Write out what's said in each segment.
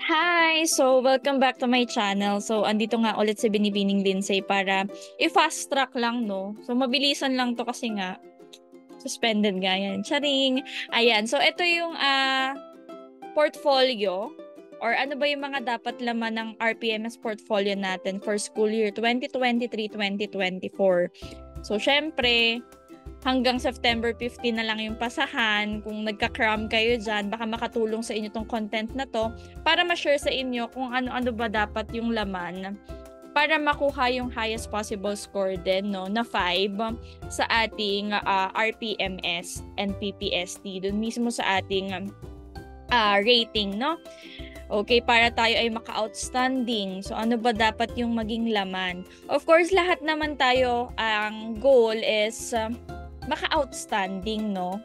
Hi! So, welcome back to my channel. So, andito nga ulit si Binibining Lindsay para i-fast track lang, no? So, mabilisan lang to kasi nga, suspended nga yan. Charing! Ayan. So, ito yung portfolio or ano ba yung mga dapat laman ng RPMS portfolio natin for school year 2023-2024. So, syempre, hanggang September 15 na lang yung pasahan. Kung nagka-cram kayo dyan, baka makatulong sa inyo tong content na to para ma-share sa inyo kung ano-ano ba dapat yung laman para makuha yung highest possible score din, no, na 5 sa ating RPMS and PPST. Doon mismo sa ating rating, no? Okay, para tayo ay maka-outstanding. So, ano ba dapat yung maging laman? Of course, lahat naman tayo, ang goal is maka-outstanding, no?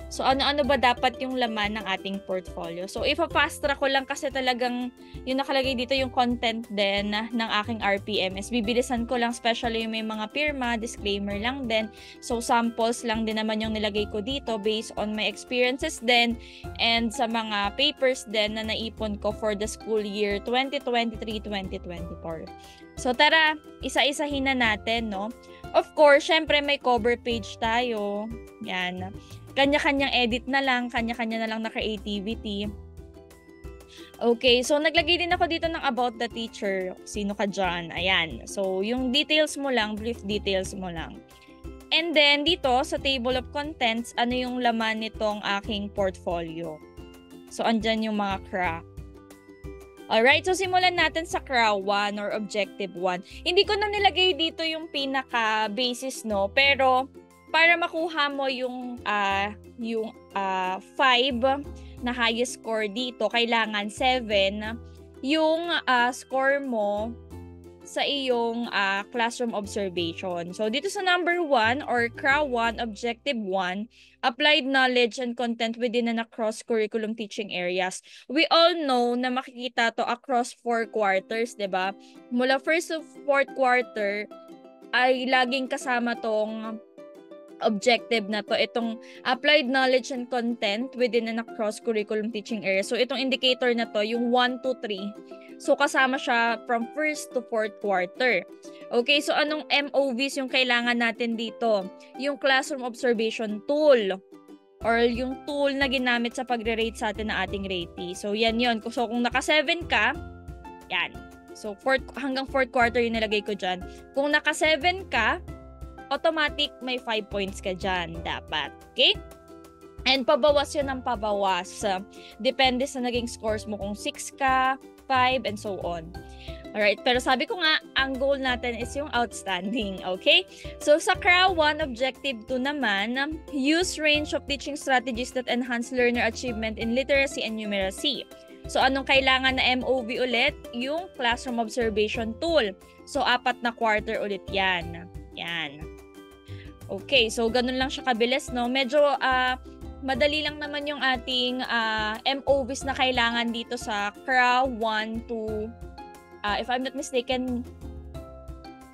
So, ano-ano ba dapat yung laman ng ating portfolio? So, ipa-fast track ko lang kasi talagang yung nakalagay dito yung content din ng aking RPMS. Bibilisan ko lang, especially yung may mga pirma, disclaimer lang din. So, samples lang din naman yung nilagay ko dito based on my experiences din and sa mga papers din na naipon ko for the school year 2023-2024. So, tara, isa-isahin na natin, no? Of course, syempre may cover page tayo. Yan. Kanya-kanyang edit na lang, kanya-kanya na lang naka-activity. Okay, so naglagay din ako dito ng about the teacher. Sino ka dyan? Ayan. So, yung details mo lang, brief details mo lang. And then, dito sa table of contents, ano yung laman nitong aking portfolio? So, andyan yung mga CRA. Alright, so simulan natin sa CRA 1 or Objective 1. Hindi ko na nilagay dito yung pinaka-basis, no? Pero, para makuha mo yung 5 na highest score dito, kailangan 7 yung score mo sa iyong classroom observation. So, dito sa number 1 or CRA 1, Objective 1, Applied Knowledge and Content within and across curriculum teaching areas. We all know na makikita to across 4 quarters, 'di ba? Mula 1st to 4th quarter ay laging kasama tong objective na to, itong applied knowledge and content within and across curriculum teaching area. So, itong indicator na to, yung 1 to 3. So, kasama siya from 1st to 4th quarter. Okay, so anong MOVs yung kailangan natin dito? Yung classroom observation tool or yung tool na ginamit sa pagre-rate sa atin ng ating ratee. So, yan yun. So, kung naka 7 ka, yan. So, hanggang 4th quarter yung nilagay ko dyan. Kung naka 7 ka, automatic may 5 points ka dyan dapat. Okay? And pabawas yun ng pabawas. Depende sa naging scores mo kung 6 ka, 5, and so on. Alright, pero sabi ko nga, ang goal natin is yung outstanding. Okay? So sa CRA 1, Objective 2 naman, use range of teaching strategies that enhance learner achievement in literacy and numeracy. So anong kailangan na MOV ulit? Yung classroom observation tool. So 4 na quarter ulit yan. Yan. Okay, so ganun lang siya kabilis, no? Medyo madali lang naman yung ating MOVs na kailangan dito sa CRA 1 to, if I'm not mistaken,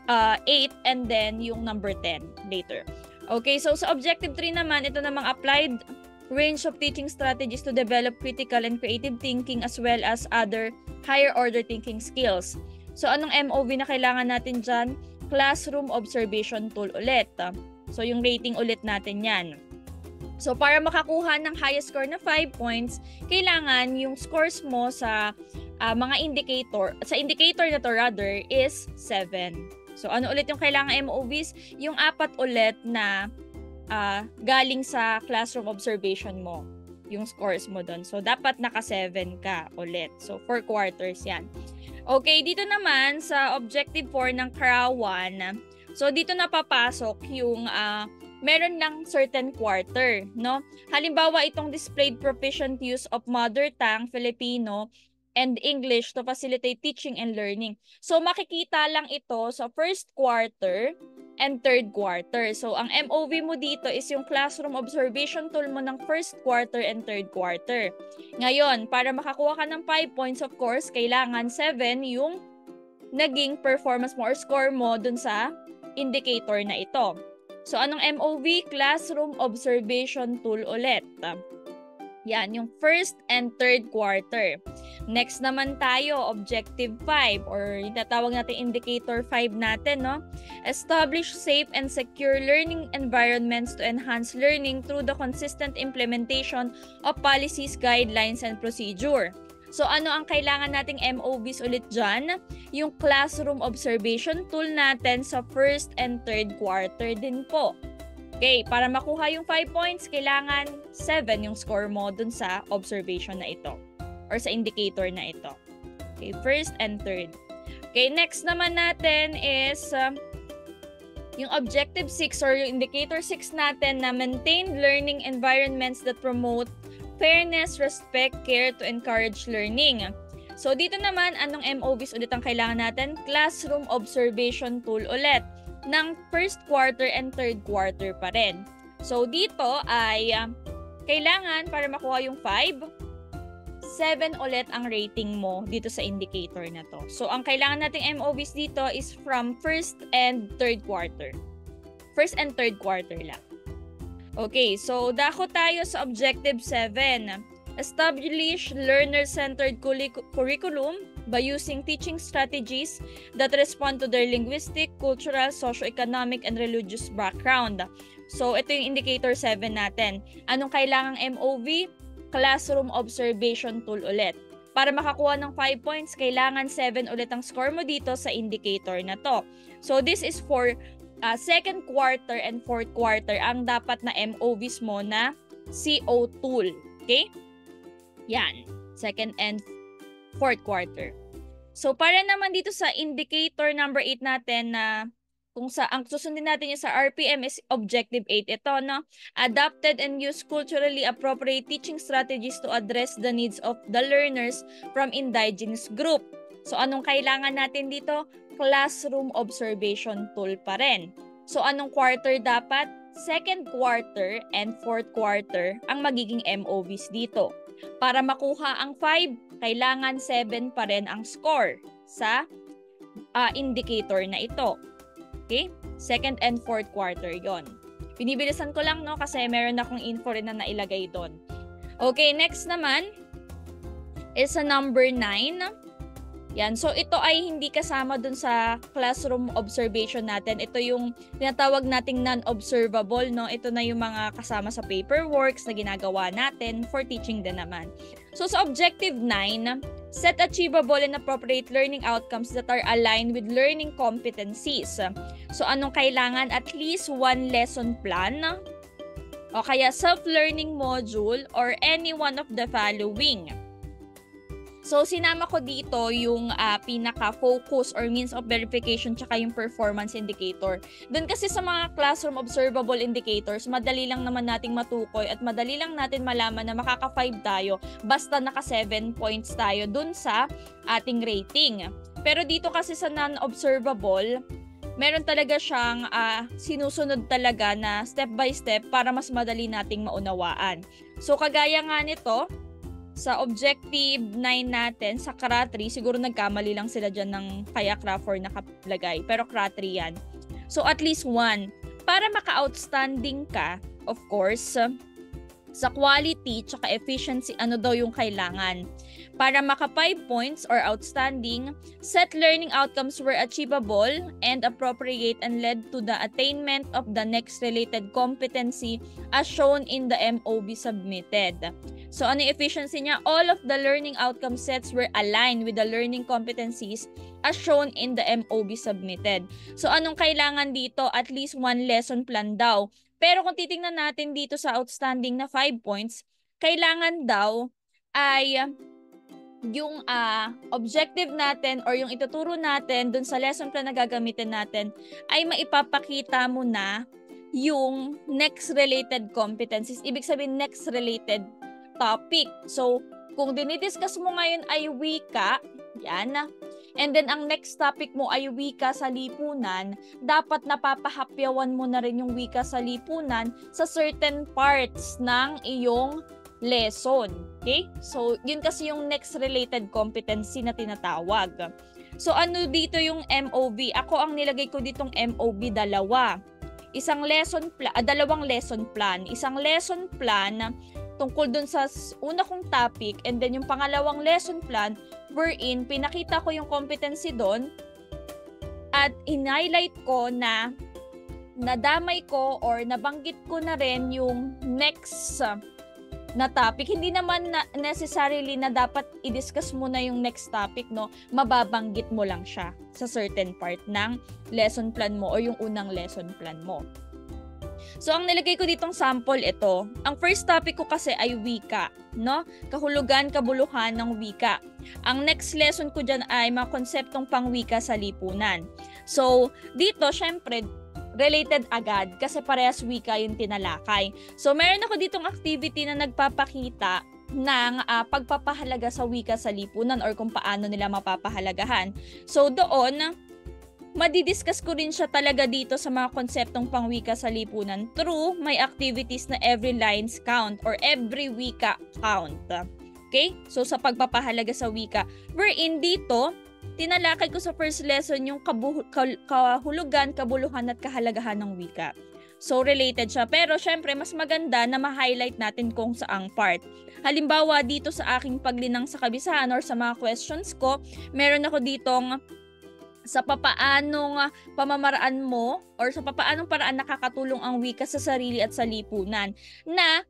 8 and then yung number 10 later. Okay, so sa Objective 3 naman, ito namang applied range of teaching strategies to develop critical and creative thinking as well as other higher order thinking skills. So anong MOV na kailangan natin dyan? Classroom observation tool ulit. So, yung rating ulit natin yan. So, para makakuha ng highest score na 5 points, kailangan yung scores mo sa mga indicator, sa indicator na to rather, is 7. So, ano ulit yung kailangan MOVs? Yung 4 ulit na galing sa classroom observation mo, yung scores mo doon. So, dapat naka 7 ka ulit. So, 4 quarters yan. Okay, dito naman sa Objective 4 ng CRA 1, so, dito na papasok yung meron lang certain quarter, no? Halimbawa, itong displayed proficient use of mother tongue, Filipino, and English to facilitate teaching and learning. So, makikita lang ito sa 1st quarter and 3rd quarter. So, ang MOV mo dito is yung classroom observation tool mo ng 1st quarter and 3rd quarter. Ngayon, para makakuha ka ng 5 points, of course, kailangan 7 yung naging performance mo or score mo dun sa indicator na ito. So, anong MOV? Classroom observation tool ulit. Yan, yung first and third quarter. Next naman tayo, Objective 5 or yung tatawag natin Indicator 5 natin, no? Establish safe and secure learning environments to enhance learning through the consistent implementation of policies, guidelines, and procedure. So ano ang kailangan nating MOVs ulit dyan? Yung classroom observation tool natin sa first and third quarter din po. Okay, para makuha yung 5 points, kailangan 7 yung score mo dun sa observation na ito or sa indicator na ito. Okay, first and third. Okay, next naman natin is yung objective 6 or yung indicator 6 natin na maintain learning environments that promote fairness, respect, care to encourage learning. So dito naman, anong MOVs ulit ang kailangan natin? Classroom observation tool ulit ng first quarter and third quarter pa rin. So, dito ay kailangan para makuha yung 5, 7 ulit ang rating mo dito sa indicator na to. So, ang kailangan nating MOVs dito is from first and third quarter. First and third quarter lang. Okay, so dako tayo sa objective 7. Establish learner-centered curriculum by using teaching strategies that respond to their linguistic, cultural, socio-economic, and religious background. So, ito yung indicator 7 natin. Anong kailangang MOV? Classroom observation tool ulit. Para makakuha ng 5 points, kailangan 7 ulit ang score mo dito sa indicator na to. So, this is for second quarter and fourth quarter ang dapat na MOVs mo na CO tool. Okay? Yan, second and fourth quarter. So, para naman dito sa indicator number 8 natin na kung ang susundin natin yung sa RPM is objective 8. Ito, no? Adapted and use culturally appropriate teaching strategies to address the needs of the learners from indigenous group. So, anong kailangan natin dito? Classroom observation tool pa rin. So, anong quarter dapat? Second quarter and fourth quarter ang magiging MOVs dito. Para makuha ang 5, kailangan 7 pa rin ang score sa indicator na ito. Okay? Second and fourth quarter yon. Binibilisan ko lang, no, kasi meron akong info rin na nailagay doon. Okay, next naman is sa number 9. Yan. So, ito ay hindi kasama dun sa classroom observation natin. Ito yung tinatawag nating non-observable, no? Ito na yung mga kasama sa paperworks na ginagawa natin for teaching din naman. So, sa objective 9, set achievable and appropriate learning outcomes that are aligned with learning competencies. So, anong kailangan? At least 1 lesson plan o kaya self-learning module or any one of the following. So, sinama ko dito yung pinaka-focus or means of verification tsaka yung performance indicator. Doon kasi sa mga classroom observable indicators, madali lang naman nating matukoy at madali lang natin malaman na makaka-5 tayo basta naka-7 points tayo doon sa ating rating. Pero dito kasi sa non-observable, meron talaga siyang sinusunod talaga na step by step para mas madali nating maunawaan. So, kagaya nga nito, sa objective 9 natin, sa CRA 3, siguro nagkamali lang sila dyan ng kaya CRA 4 nakalagay. Pero CRA 3 yan. So, at least 1. Para maka-outstanding ka, of course, sa quality tsaka efficiency, ano daw yung kailangan? Para maka 5 points or outstanding, set learning outcomes were achievable and appropriate and led to the attainment of the next related competency as shown in the MOB submitted. So, ano yung efficiency niya? All of the learning outcome sets were aligned with the learning competencies as shown in the MOB submitted. So, anong kailangan dito? At least 1 lesson plan daw. Pero kung titingnan natin dito sa outstanding na 5 points, kailangan daw ay yung objective natin or yung ituturo natin dun sa lesson plan na gagamitin natin ay maipapakita mo na yung next related competencies. Ibig sabihin, next related topic. So, kung dinidiscuss mo ngayon ay wika, yan. And then, ang next topic mo ay wika sa lipunan, dapat napapahapyawan mo na rin yung wika sa lipunan sa certain parts ng iyong lesson. Okay? So, yun kasi yung next related competency na tinatawag. So, ano dito yung MOV? Ako ang nilagay ko ditong MOV, dalawa. Dalawang lesson plan. Isang lesson plan tungkol dun sa una kong topic, and then yung pangalawang lesson plan wherein pinakita ko yung competency doon at in-highlight ko na nadamay ko or nabanggit ko na rin yung next na topic. Hindi naman na necessarily na dapat i-discuss mo na yung next topic, no? Mababanggit mo lang siya sa certain part ng lesson plan mo o yung unang lesson plan mo. So, ang nilagay ko ditong sample ito. Ang first topic ko kasi ay wika, no? Kahulugan, kabuluhan ng wika. Ang next lesson ko dyan ay mga konseptong pangwika sa lipunan. So, dito, syempre, related agad kasi parehas wika yung tinalakay. So, meron ako ditong activity na nagpapakita ng pagpapahalaga sa wika sa lipunan or kung paano nila mapapahalagahan. So, doon, madidiscuss ko rin siya talaga dito sa mga konseptong pangwika sa lipunan through my activities na every lines count or every wika count. Okay? So, sa pagpapahalaga sa wika. Wherein dito, tinalakay ko sa first lesson yung kahulugan, kabuluhan at kahalagahan ng wika. So, related siya. Pero, syempre, mas maganda na ma-highlight natin kung saang part. Halimbawa, dito sa aking paglinang sa kabisahan or sa mga questions ko, meron ako ditong sa papaanong pamamaraan mo or sa papaanong paraan nakakatulong ang wika sa sarili at sa lipunan na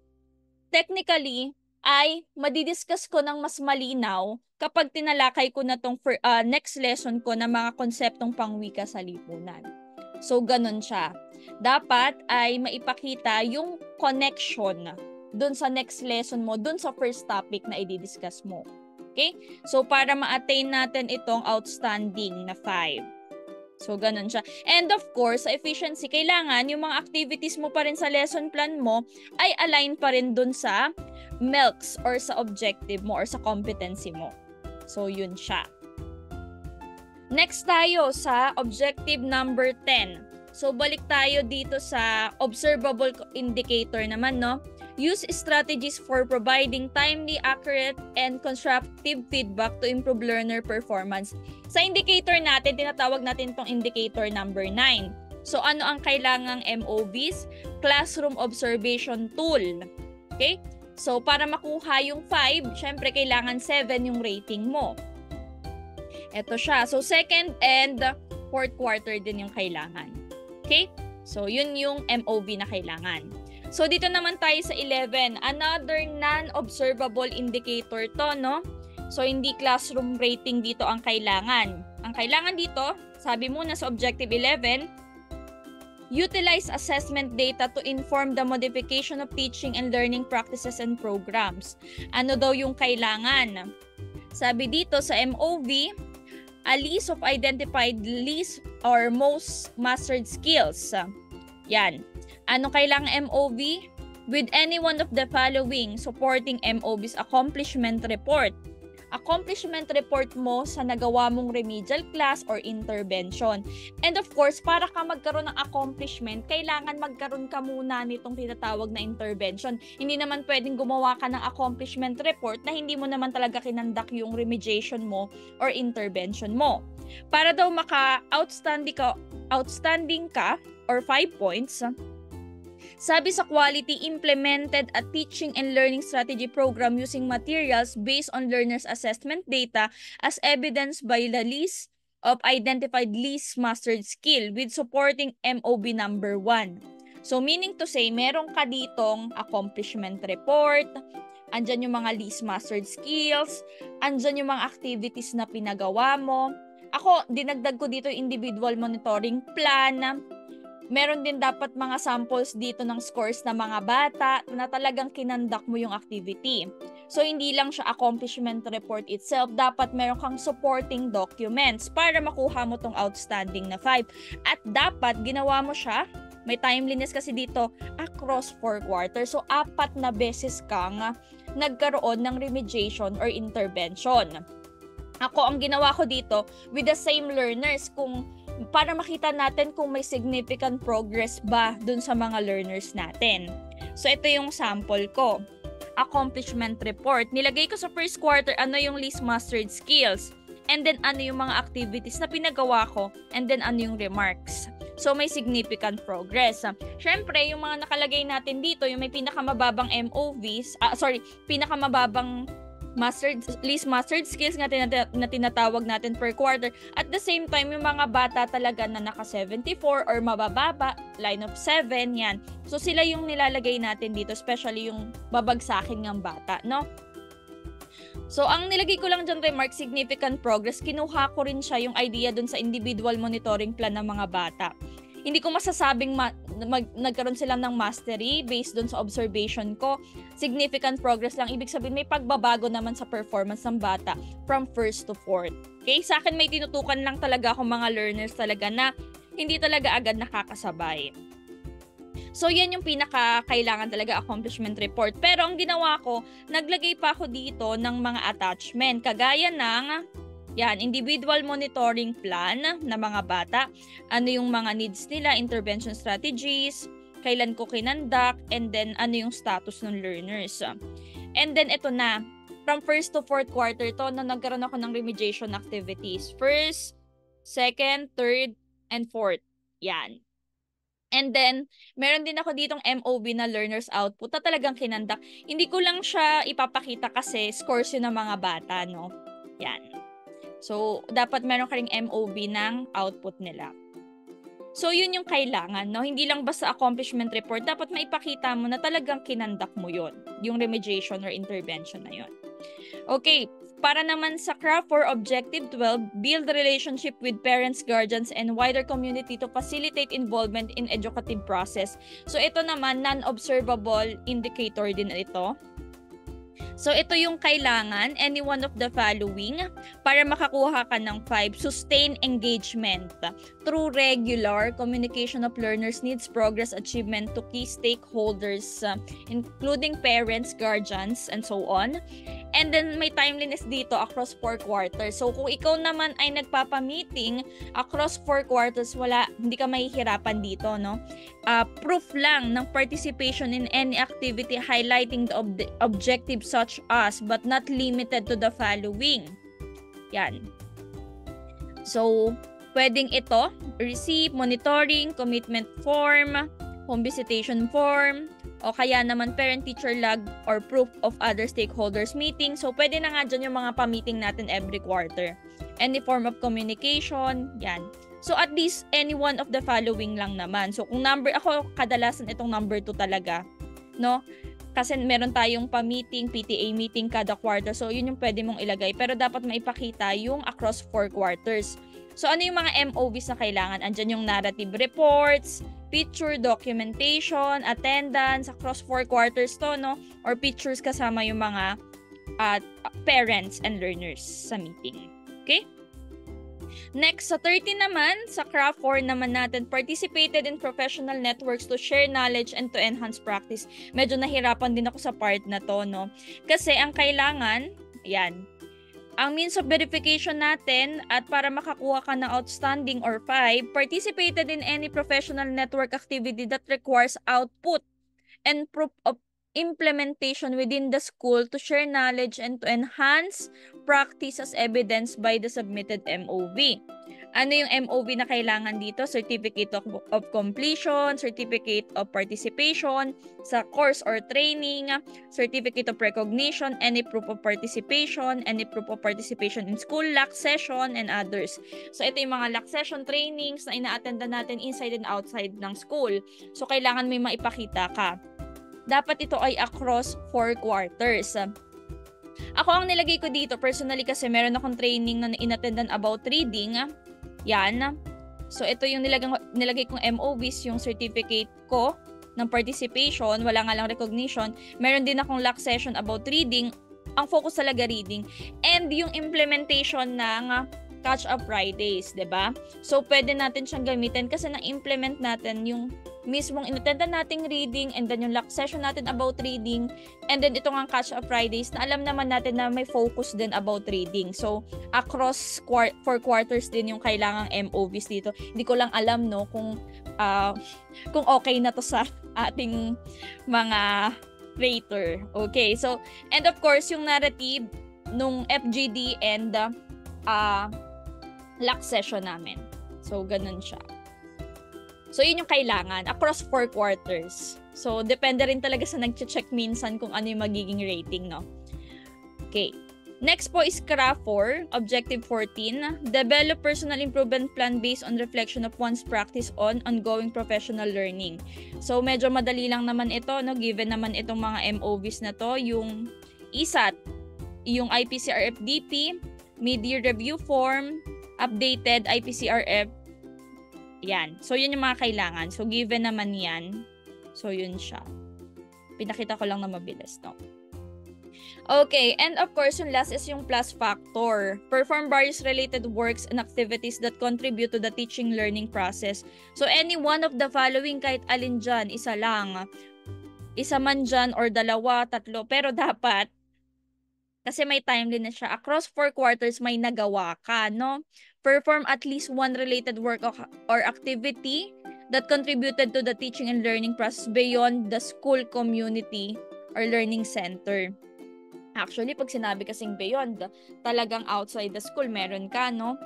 technically ay madidiscuss ko ng mas malinaw kapag tinalakay ko na tong next lesson ko na mga konseptong pangwika sa lipunan. So, ganun siya. Dapat ay maipakita yung connection dun sa next lesson mo, dun sa first topic na i-discuss mo. Okay? So, para ma-attain natin itong outstanding na 5. So, ganun siya. And of course, sa efficiency, kailangan yung mga activities mo pa rin sa lesson plan mo ay align pa rin dun sa MELCs or sa objective mo or sa competency mo. So, yun siya. Next tayo sa objective number 10. So, balik tayo dito sa observable indicator naman, no? Use strategies for providing timely, accurate, and constructive feedback to improve learner performance. Sa indicator natin, tinatawag natin itong indicator number 9. So, ano ang kailangang MOVs? Classroom Observation Tool. Okay? So, para makuha yung 5, syempre kailangan 7 yung rating mo. Ito siya. So, second and fourth quarter din yung kailangan. Okay? So, yun yung MOV na kailangan. So, dito naman tayo sa 11. Another non-observable indicator to, no? So, hindi classroom rating dito ang kailangan. Ang kailangan dito, sabi muna sa objective 11, utilize assessment data to inform the modification of teaching and learning practices and programs. Ano daw yung kailangan? Sabi dito sa MOV, a list of identified least or most mastered skills. Yan. Ano kailangang MOV? With any one of the following supporting MOV's accomplishment report. Accomplishment report mo sa nagawa mong remedial class or intervention. And of course, para ka magkaroon ng accomplishment, kailangan magkaroon ka muna nitong tinatawag na intervention. Hindi naman pwedeng gumawa ka ng accomplishment report na hindi mo naman talaga kinandak yung remediation mo or intervention mo. Para daw outstanding ka or 5 points, sabi sa quality, implemented a teaching and learning strategy program using materials based on learners' assessment data as evidenced by the list of identified least mastered skill with supporting MOV number 1. So meaning to say, meron ka ditong accomplishment report, andyan yung mga least mastered skills, andyan yung mga activities na pinagawa mo. Ako, dinagdag ko dito individual monitoring plan. Meron din dapat mga samples dito ng scores ng mga bata na talagang kinandak mo yung activity. So, hindi lang siya accomplishment report itself. Dapat meron kang supporting documents para makuha mo tong outstanding na 5. At dapat ginawa mo siya, may timeliness kasi dito, across 4 quarters. So, 4 na beses kang nagkaroon ng remediation or intervention. Ako, ang ginawa ko dito with the same learners para makita natin kung may significant progress ba dun sa mga learners natin. So, ito yung sample ko. Accomplishment report. Nilagay ko sa first quarter ano yung least mastered skills. And then, ano yung mga activities na pinagawa ko. And then, ano yung remarks. So, may significant progress. Syempre, yung mga nakalagay natin dito, yung may pinakamababang MOVs, pinakamababang least mastered skills na tinatawag natin per quarter. At the same time, yung mga bata talaga na naka 74 or mabababa, line of 7, yan. So, sila yung nilalagay natin dito, especially yung babagsakin ng bata, no? So, ang nilagay ko lang dyan remark, significant progress, kinuha ko rin siya yung idea dun sa individual monitoring plan ng mga bata. Hindi ko masasabing nagkaroon sila ng mastery based dun sa observation ko. Significant progress lang. Ibig sabihin, may pagbabago naman sa performance ng bata from first to fourth. Okay? Sa akin, may tinutukan lang talaga akong mga learners talaga na hindi talaga agad nakakasabay. So, yan yung pinaka-kailangan talaga accomplishment report. Pero ang ginawa ko, naglagay pa ako dito ng mga attachment. Kagaya ng individual monitoring plan na mga bata. Ano yung mga needs nila, intervention strategies, kailan ko kinandak, and then ano yung status ng learners. And then ito na, from first to fourth quarter to, na nagkaroon ako ng remediation activities. First, second, third, and fourth. Yan. And then, meron din ako ditong MOB na learners output na talagang kinandak. Hindi ko lang siya ipapakita kasi scores yun ng mga bata, no? Yan. So, dapat meron ka ring MOB ng output nila. So, yun yung kailangan, no? Hindi lang basta accomplishment report. Dapat maipakita mo na talagang kinandak mo yun. Yung remediation or intervention na yun. Okay. Para naman sa CRAFT for Objective 12, build relationship with parents, guardians, and wider community to facilitate involvement in educative process. So, ito naman, non-observable indicator din ito. So, ito yung kailangan, any one of the following, para makakuha ka ng 5, sustain engagement through regular communication of learners' needs, progress, achievement to key stakeholders, including parents, guardians, and so on. And then, may timeliness dito across 4 quarters. So, kung ikaw naman ay nagpapa-meeting across 4 quarters, hindi ka mahihirapan dito, no? Proof lang ng participation in any activity highlighting the objectives such as, but not limited to the following. Yan. So, pwedeng ito, receive, monitoring, commitment form, home visitation form, o kaya naman parent-teacher log or proof of other stakeholders meeting. So, pwede na nga dyan yung mga pa-meeting natin every quarter. Any form of communication, yan. So, at least any one of the following lang naman. So, kung ako kadalasan itong number 2 talaga, no? Kasi meron tayong pa-meeting, PTA meeting kada quarter. So, yun yung pwede mong ilagay. Pero dapat maipakita yung across 4 quarters. So, ano yung mga MOVs na kailangan? Andyan yung narrative reports, picture, documentation, attendance, across 4 quarters to, no? Or pictures kasama yung mga parents and learners sa meeting. Okay? Next, sa 30 naman, sa CRAFT 4 naman natin, participated in professional networks to share knowledge and to enhance practice. Medyo nahirapan din ako sa part na to, no? Kasi ang kailangan, ang means of verification natin at para makakuha ka ng outstanding or 5, participated in any professional network activity that requires output and proof of implementation within the school to share knowledge and to enhance practice as evidenced by the submitted MOV. Ano yung MOV na kailangan dito? Certificate of completion, certificate of participation sa course or training, certificate of recognition, any proof of participation in school, LAC session, and others. So, ito yung mga LAC session trainings na ina-attendan natin inside and outside ng school. So, kailangan may maipakita ka. Dapat ito ay across 4 quarters. Ako ang nilagay ko dito, personally kasi meron akong training na inattendan about reading. Yan. So, ito yung nilagay kong MOVs, yung certificate ko ng participation. Wala nga lang recognition. Meron din akong LAC session about reading. Ang focus talaga reading. And yung implementation ng Catch-up Fridays, 'di ba? So, pwede natin siyang gamitin kasi na-implement natin yung mismong inattendan nating reading and then yung LAC session natin about reading and then ito nga Catch-up Fridays na alam naman natin na may focus din about reading. So, across 4 quarters din yung kailangang MOVs dito. Hindi ko lang alam, no, kung okay na to sa ating mga rater. Okay, so, and of course, yung narrative nung FGD and LAC session namin. So, ganun siya. So, yun yung kailangan across 4 quarters. So, depende rin talaga sa nag-check minsan kung ano yung magiging rating, no? Okay. Next po is CRA 4, Objective 14. Develop personal improvement plan based on reflection of one's practice on ongoing professional learning. So, medyo madali lang naman ito, no? Given naman itong mga MOVs na to, yung ISAT, yung IPCRF-DP, mid-year review form, updated IPCRF. Yan. So, yun yung mga kailangan. So, given naman yan. So, yun siya. Pinakita ko lang na mabilis, no? Okay, and of course, yung last is yung plus factor. Perform various related works and activities that contribute to the teaching learning process. So, any one of the following, kahit alin dyan, isa lang. Isa man dyan or dalawa, tatlo. Pero dapat, kasi may time limit siya. Across 4 quarters, may nagawa ka, no? Perform at least one related work or activity that contributed to the teaching and learning process beyond the school community or learning center. Actually, pag sinabi kasing beyond, talagang outside the school, meron ka, no?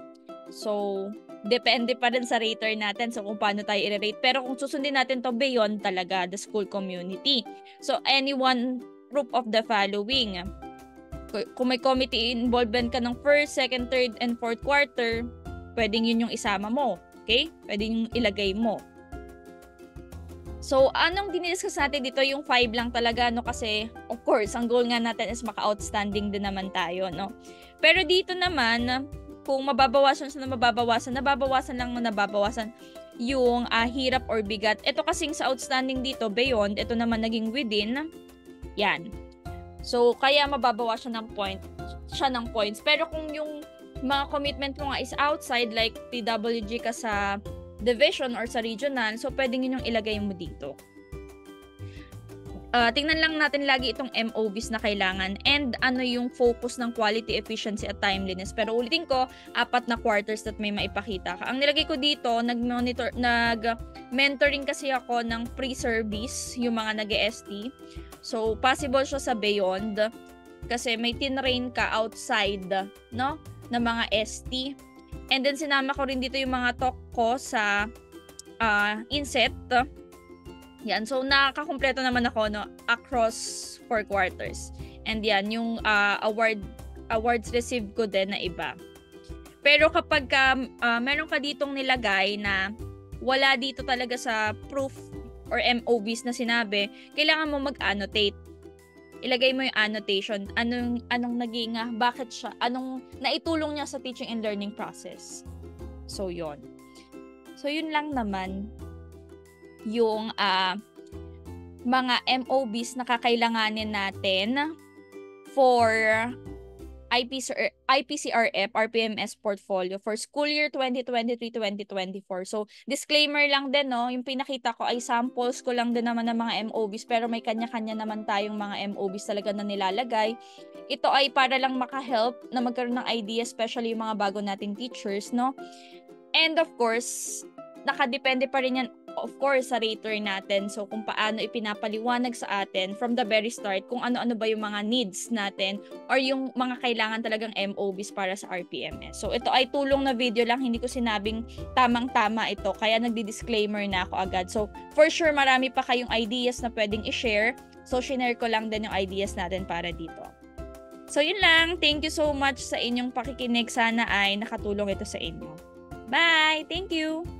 So, depende pa rin sa rater natin so kung paano tayo i-rate. Pero kung susundin natin to beyond talaga the school community. So, any one group of the following. Kung may committee involvement ka ng first, second, third, and fourth quarter, pwedeng yun yung isama mo. Okay? Pwedeng yung ilagay mo. So, anong dinidiscuss natin dito? Yung 5 lang talaga, no? Kasi, of course, ang goal nga natin is maka-outstanding din naman tayo, no? Pero dito naman, kung mababawasan lang na nababawasan yung hirap or bigat. Ito kasing sa outstanding dito, beyond, ito naman naging within, yan. So, kaya mababawasan siya ng points. Pero kung yung mga commitment mo nga is outside, like PWG ka sa division or sa regional, so pwedeng yun yung ilagay mo dito. Tingnan lang natin lagi itong MOVs na kailangan and ano yung focus ng quality, efficiency at timeliness. Pero ulitin ko, 4 na quarters that may maipakita ka. Ang nilagay ko dito, nag-mentoring kasi ako ng pre-service, yung mga nag-ST. So, possible siya sa beyond kasi may tinrain ka outside, no, na mga ST. And then, sinama ko rin dito yung mga talk ko sa inset. Yan. So, nakakumpleto naman ako, no, across 4 quarters. And yan, yung awards received ko din na iba. Pero kapag meron ka ditong nilagay na wala dito talaga sa proof or MOVs na sinabi, kailangan mo mag-annotate. Ilagay mo yung annotation, anong naging, bakit siya, anong naitulong niya sa teaching and learning process. So, yon. So, yun lang naman yung mga MOVs na kakailanganin natin for IPCRF, RPMS portfolio for school year 2023-2024. So, disclaimer lang din, no? Yung pinakita ko ay samples ko lang din naman ng mga MOVs, pero may kanya-kanya naman tayong mga MOVs talaga na nilalagay. Ito ay para lang maka-help na magkaroon ng idea, especially yung mga bago nating teachers, no? And of course, nakadepende pa rin yan, of course, sa rater natin. So, kung paano ipinapaliwanag sa atin from the very start, kung ano-ano ba yung mga needs natin or yung mga kailangan talagang MOVs para sa RPMS. So, ito ay tulong na video lang. Hindi ko sinabing tamang-tama ito. Kaya nagdi-disclaimer na ako agad. So, for sure, marami pa kayong ideas na pwedeng i-share. So, shinare ko lang din yung ideas natin para dito. So, yun lang. Thank you so much sa inyong pakikinig. Sana ay nakatulong ito sa inyo. Bye! Thank you!